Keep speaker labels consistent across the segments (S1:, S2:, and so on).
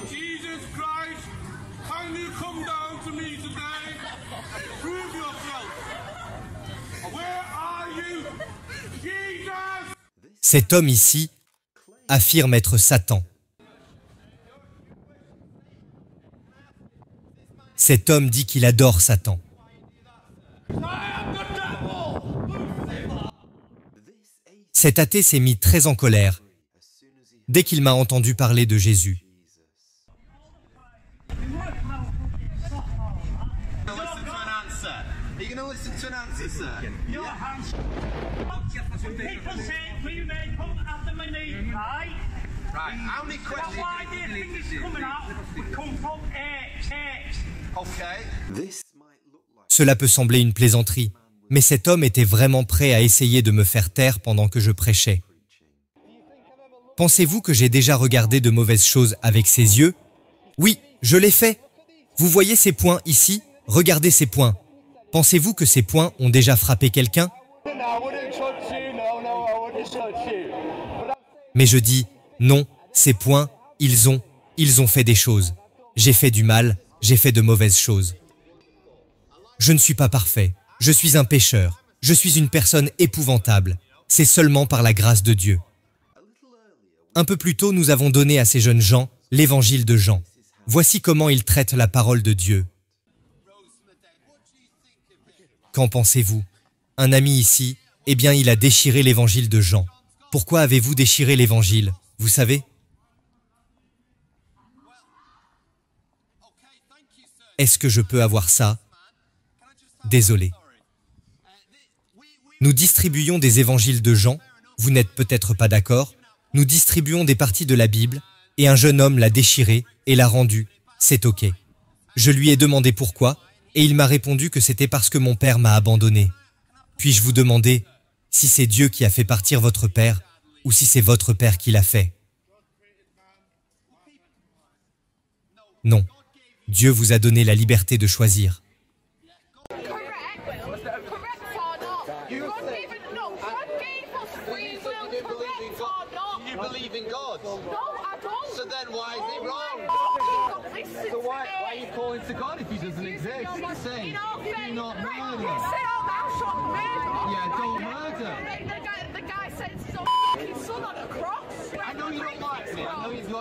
S1: Jesus Christ, can you come down to me today? Prove yourself. Where are you? Jesus!
S2: Cet homme ici affirme être Satan. Cet homme dit qu'il adore Satan. Cet athée s'est mis très en colère dès qu'il m'a entendu parler de Jésus. Cela peut sembler une plaisanterie, mais cet homme était vraiment prêt à essayer de me faire taire pendant que je prêchais. Pensez-vous que j'ai déjà regardé de mauvaises choses avec ses yeux? Oui, je l'ai fait. Vous voyez ces points ici? Regardez ces points. Pensez-vous que ces points ont déjà frappé quelqu'un? Mais je dis, non, ces points, ils ont fait des choses. J'ai fait du mal, j'ai fait de mauvaises choses. Je ne suis pas parfait, je suis un pécheur, je suis une personne épouvantable. C'est seulement par la grâce de Dieu. Un peu plus tôt, nous avons donné à ces jeunes gens l'évangile de Jean. Voici comment ils traitent la parole de Dieu. Qu'en pensez-vous? Un ami ici, eh bien, il a déchiré l'évangile de Jean. Pourquoi avez-vous déchiré l'évangile? Vous savez? Est-ce que je peux avoir ça? Désolé. Nous distribuons des évangiles de Jean, vous n'êtes peut-être pas d'accord. Nous distribuons des parties de la Bible, et un jeune homme l'a déchiré et l'a rendu. C'est ok. Je lui ai demandé pourquoi, et il m'a répondu que c'était parce que mon père m'a abandonné. Puis-je vous demander si c'est Dieu qui a fait partir votre père, ou si c'est votre père qui l'a fait? Non. Dieu vous a donné la liberté de choisir.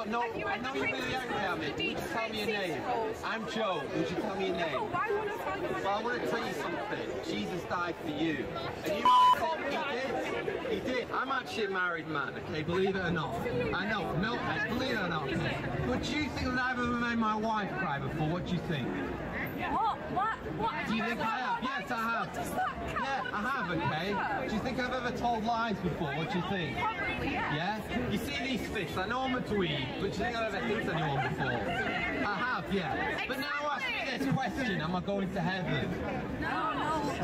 S3: I know you're really angry at me. Would you tell me your name? I'm Joe. Would you tell me your name?
S4: Why would I tell you my name?
S3: Well, I want to tell you something. Jesus died for you. And you might say, he did. I'm actually a married man, okay? Believe it or not. I know. No, believe it or not. But do you think that I've ever made my wife cry before? What do you think?
S4: What?
S3: Do you think I have? Yes, I have.
S4: What does that count?
S3: Yeah, I have, okay? Do you think I've ever told lies before? What do you think?
S4: Probably, yeah.
S3: Yeah? You see these fists? I know I'm a dweeb, but do you think I've ever hit anyone before? I have, yeah. But now ask me this question, am I going to heaven?
S4: No.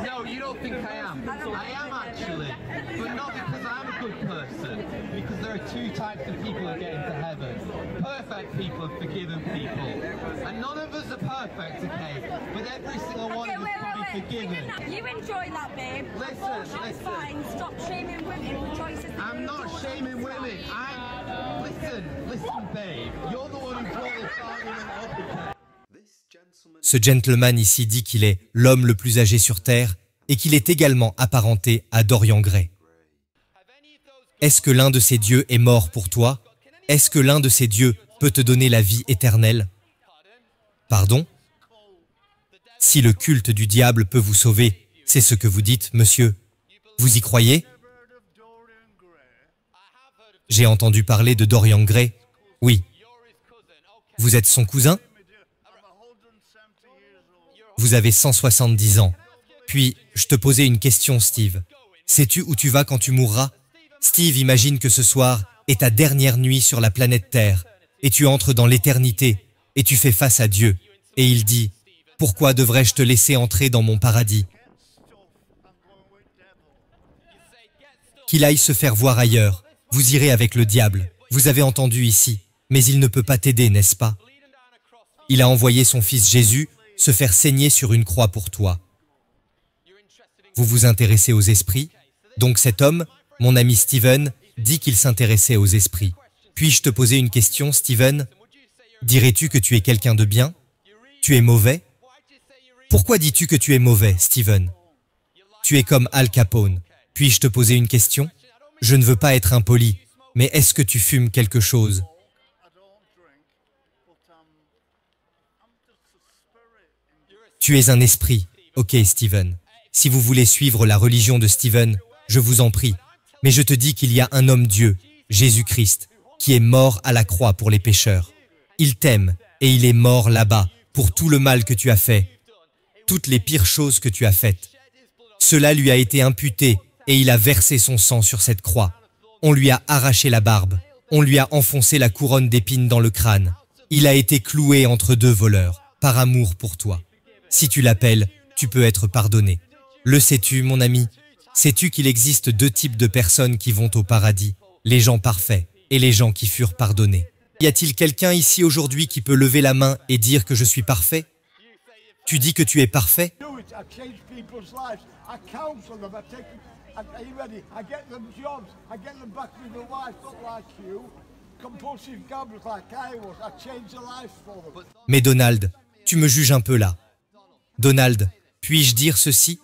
S3: No, you don't think I am. I am actually, but not because I'm a good person, because there are two types of people who get into heaven. Perfect people and forgiven people. And none of us are perfect, okay? But every single one of us can be forgiven.
S4: You enjoy that, babe.
S3: Listen.
S4: Fine. Stop shaming women for choices that
S3: I'm not shaming women. Listen, babe. You're the one who brought this argument up, okay?
S2: Ce gentleman ici dit qu'il est l'homme le plus âgé sur Terre et qu'il est également apparenté à Dorian Gray. Est-ce que l'un de ces dieux est mort pour toi? Est-ce que l'un de ces dieux peut te donner la vie éternelle? Pardon? Si le culte du diable peut vous sauver, c'est ce que vous dites, monsieur. Vous y croyez? J'ai entendu parler de Dorian Gray. Oui. Vous êtes son cousin? Vous avez 170 ans. Puis, je te posais une question, Steve. Sais-tu où tu vas quand tu mourras? Steve, imagine que ce soir est ta dernière nuit sur la planète Terre, et tu entres dans l'éternité, et tu fais face à Dieu. Et il dit, « Pourquoi devrais-je te laisser entrer dans mon paradis? » Qu'il aille se faire voir ailleurs. Vous irez avec le diable. Vous avez entendu ici. Mais il ne peut pas t'aider, n'est-ce pas? Il a envoyé son fils Jésus se faire saigner sur une croix pour toi. Vous vous intéressez aux esprits? Donc cet homme, mon ami Steven, dit qu'il s'intéressait aux esprits. Puis-je te poser une question, Steven? Dirais-tu que tu es quelqu'un de bien? Tu es mauvais? Pourquoi dis-tu que tu es mauvais, Stephen? Tu es comme Al Capone. Puis-je te poser une question? Je ne veux pas être impoli, mais est-ce que tu fumes quelque chose? Tu es un esprit. Ok, Stephen. Si vous voulez suivre la religion de Stephen, je vous en prie. Mais je te dis qu'il y a un homme-dieu, Jésus-Christ, qui est mort à la croix pour les pécheurs. Il t'aime et il est mort là-bas pour tout le mal que tu as fait, toutes les pires choses que tu as faites. Cela lui a été imputé et il a versé son sang sur cette croix. On lui a arraché la barbe, on lui a enfoncé la couronne d'épines dans le crâne. Il a été cloué entre deux voleurs, par amour pour toi. Si tu l'appelles, tu peux être pardonné. Le sais-tu, mon ami? Sais-tu qu'il existe deux types de personnes qui vont au paradis, les gens parfaits et les gens qui furent pardonnés? Y a-t-il quelqu'un ici aujourd'hui qui peut lever la main et dire que je suis parfait? Tu dis que tu es parfait? Mais Donald, tu me juges un peu là. Donald, puis-je dire ceci?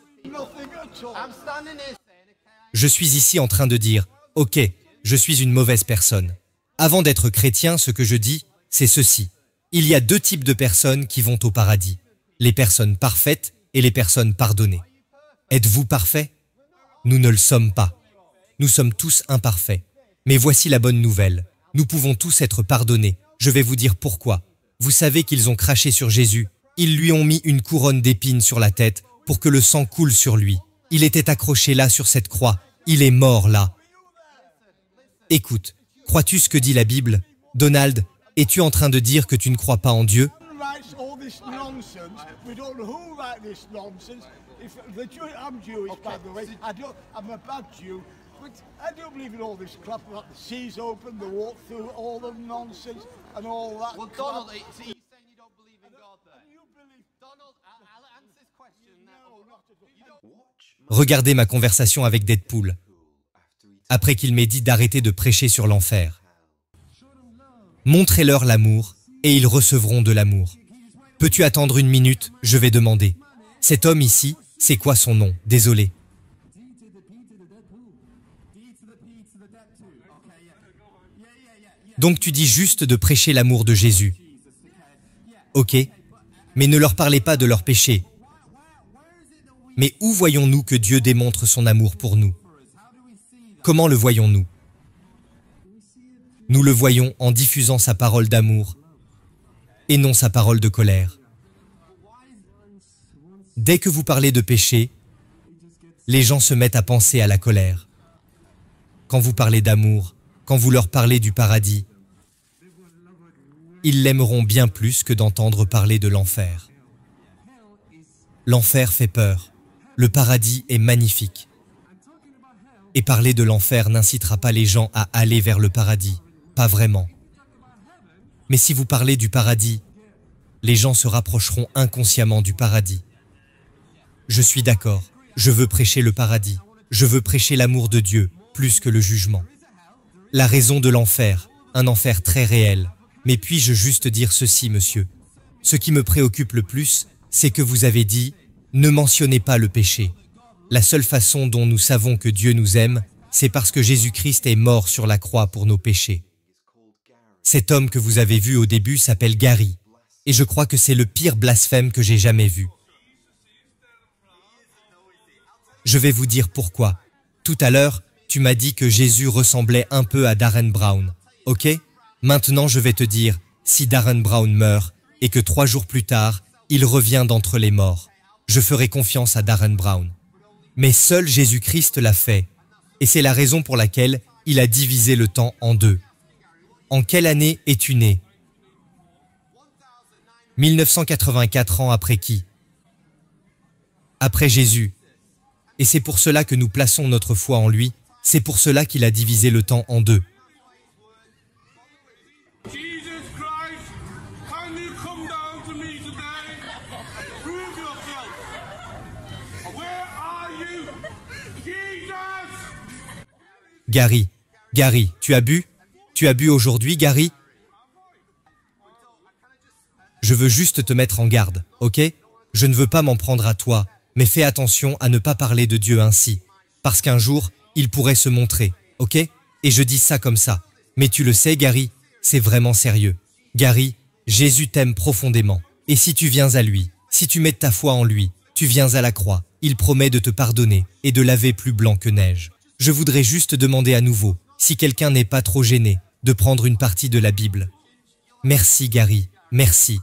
S2: Je suis ici en train de dire, ok, je suis une mauvaise personne. Avant d'être chrétien, ce que je dis, c'est ceci. Il y a deux types de personnes qui vont au paradis. Les personnes parfaites et les personnes pardonnées. Êtes-vous parfait? Nous ne le sommes pas. Nous sommes tous imparfaits. Mais voici la bonne nouvelle. Nous pouvons tous être pardonnés. Je vais vous dire pourquoi. Vous savez qu'ils ont craché sur Jésus. Ils lui ont mis une couronne d'épines sur la tête pour que le sang coule sur lui. Il était accroché là sur cette croix. Il est mort là. Écoute, crois-tu ce que dit la Bible? Donald, es-tu en train de dire que tu ne crois pas en Dieu? Regardez ma conversation avec Deadpool, après qu'il m'ait dit d'arrêter de prêcher sur l'enfer. Montrez-leur l'amour, et ils recevront de l'amour. Peux-tu attendre une minute? Je vais demander. Cet homme ici, c'est quoi son nom? Désolé. Donc tu dis juste de prêcher l'amour de Jésus. Ok, mais ne leur parlez pas de leurs péchés. Mais où voyons-nous que Dieu démontre son amour pour nous? Comment le voyons-nous? Nous le voyons en diffusant sa parole d'amour et non sa parole de colère. Dès que vous parlez de péché, les gens se mettent à penser à la colère. Quand vous parlez d'amour, quand vous leur parlez du paradis, ils l'aimeront bien plus que d'entendre parler de l'enfer. L'enfer fait peur. Le paradis est magnifique. Et parler de l'enfer n'incitera pas les gens à aller vers le paradis. Pas vraiment. Mais si vous parlez du paradis, les gens se rapprocheront inconsciemment du paradis. Je suis d'accord. Je veux prêcher le paradis. Je veux prêcher l'amour de Dieu, plus que le jugement. La raison de l'enfer, un enfer très réel. Mais puis-je juste dire ceci, monsieur? Ce qui me préoccupe le plus, c'est que vous avez dit « Ne mentionnez pas le péché ». La seule façon dont nous savons que Dieu nous aime, c'est parce que Jésus-Christ est mort sur la croix pour nos péchés. Cet homme que vous avez vu au début s'appelle Gary, et je crois que c'est le pire blasphème que j'ai jamais vu. Je vais vous dire pourquoi. Tout à l'heure, tu m'as dit que Jésus ressemblait un peu à Darren Brown, ok? Maintenant je vais te dire, si Darren Brown meurt, et que 3 jours plus tard, il revient d'entre les morts, je ferai confiance à Darren Brown. Mais seul Jésus-Christ l'a fait, et c'est la raison pour laquelle il a divisé le temps en deux. En quelle année es-tu né? 1984 ans après qui? Après Jésus. Et c'est pour cela que nous plaçons notre foi en lui, c'est pour cela qu'il a divisé le temps en deux.
S1: Jesus Christ, can you come down to me today? Prove yourself. Where are you? Jesus!
S2: Gary, tu as bu? Tu as bu aujourd'hui, Gary? Je veux juste te mettre en garde, ok? Je ne veux pas m'en prendre à toi, mais fais attention à ne pas parler de Dieu ainsi. Parce qu'un jour, il pourrait se montrer, ok? Et je dis ça comme ça. Mais tu le sais, Gary, c'est vraiment sérieux. Gary, Jésus t'aime profondément. Et si tu viens à lui, si tu mets ta foi en lui, tu viens à la croix, il promet de te pardonner et de laver plus blanc que neige. Je voudrais juste demander à nouveau, si quelqu'un n'est pas trop gêné, de prendre une partie de la Bible. Merci, Gary, merci.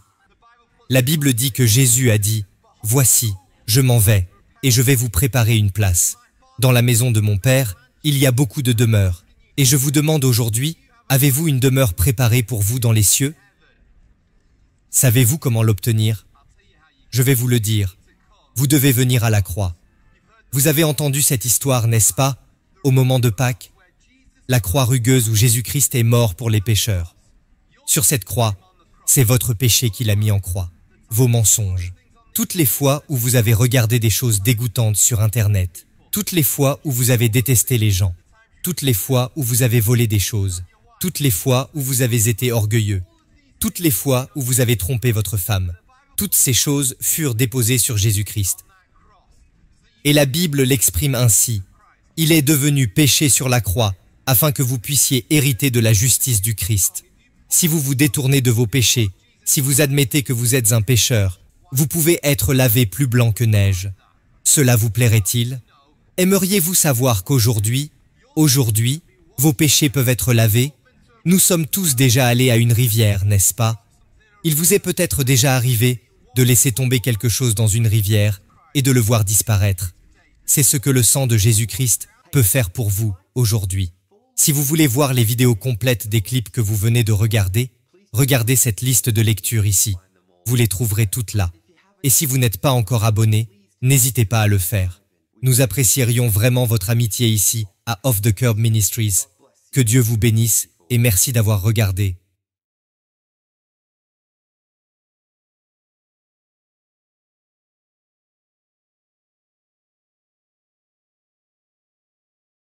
S2: La Bible dit que Jésus a dit, « Voici, je m'en vais, et je vais vous préparer une place. Dans la maison de mon Père, il y a beaucoup de demeures. Et je vous demande aujourd'hui, avez-vous une demeure préparée pour vous dans les cieux? Savez-vous comment l'obtenir? Je vais vous le dire. Vous devez venir à la croix. Vous avez entendu cette histoire, n'est-ce pas, au moment de Pâques? La croix rugueuse où Jésus-Christ est mort pour les pécheurs. Sur cette croix, c'est votre péché qu'il a mis en croix, vos mensonges. Toutes les fois où vous avez regardé des choses dégoûtantes sur Internet, toutes les fois où vous avez détesté les gens, toutes les fois où vous avez volé des choses, toutes les fois où vous avez été orgueilleux, toutes les fois où vous avez trompé votre femme, toutes ces choses furent déposées sur Jésus-Christ. Et la Bible l'exprime ainsi. Il est devenu péché sur la croix, afin que vous puissiez hériter de la justice du Christ. Si vous vous détournez de vos péchés, si vous admettez que vous êtes un pécheur, vous pouvez être lavé plus blanc que neige. Cela vous plairait-il? Aimeriez-vous savoir qu'aujourd'hui, vos péchés peuvent être lavés? Nous sommes tous déjà allés à une rivière, n'est-ce pas? Il vous est peut-être déjà arrivé de laisser tomber quelque chose dans une rivière et de le voir disparaître. C'est ce que le sang de Jésus-Christ peut faire pour vous aujourd'hui. Si vous voulez voir les vidéos complètes des clips que vous venez de regarder, regardez cette liste de lecture ici. Vous les trouverez toutes là. Et si vous n'êtes pas encore abonné, n'hésitez pas à le faire. Nous apprécierions vraiment votre amitié ici, à Off the Curb Ministries. Que Dieu vous bénisse et merci d'avoir regardé.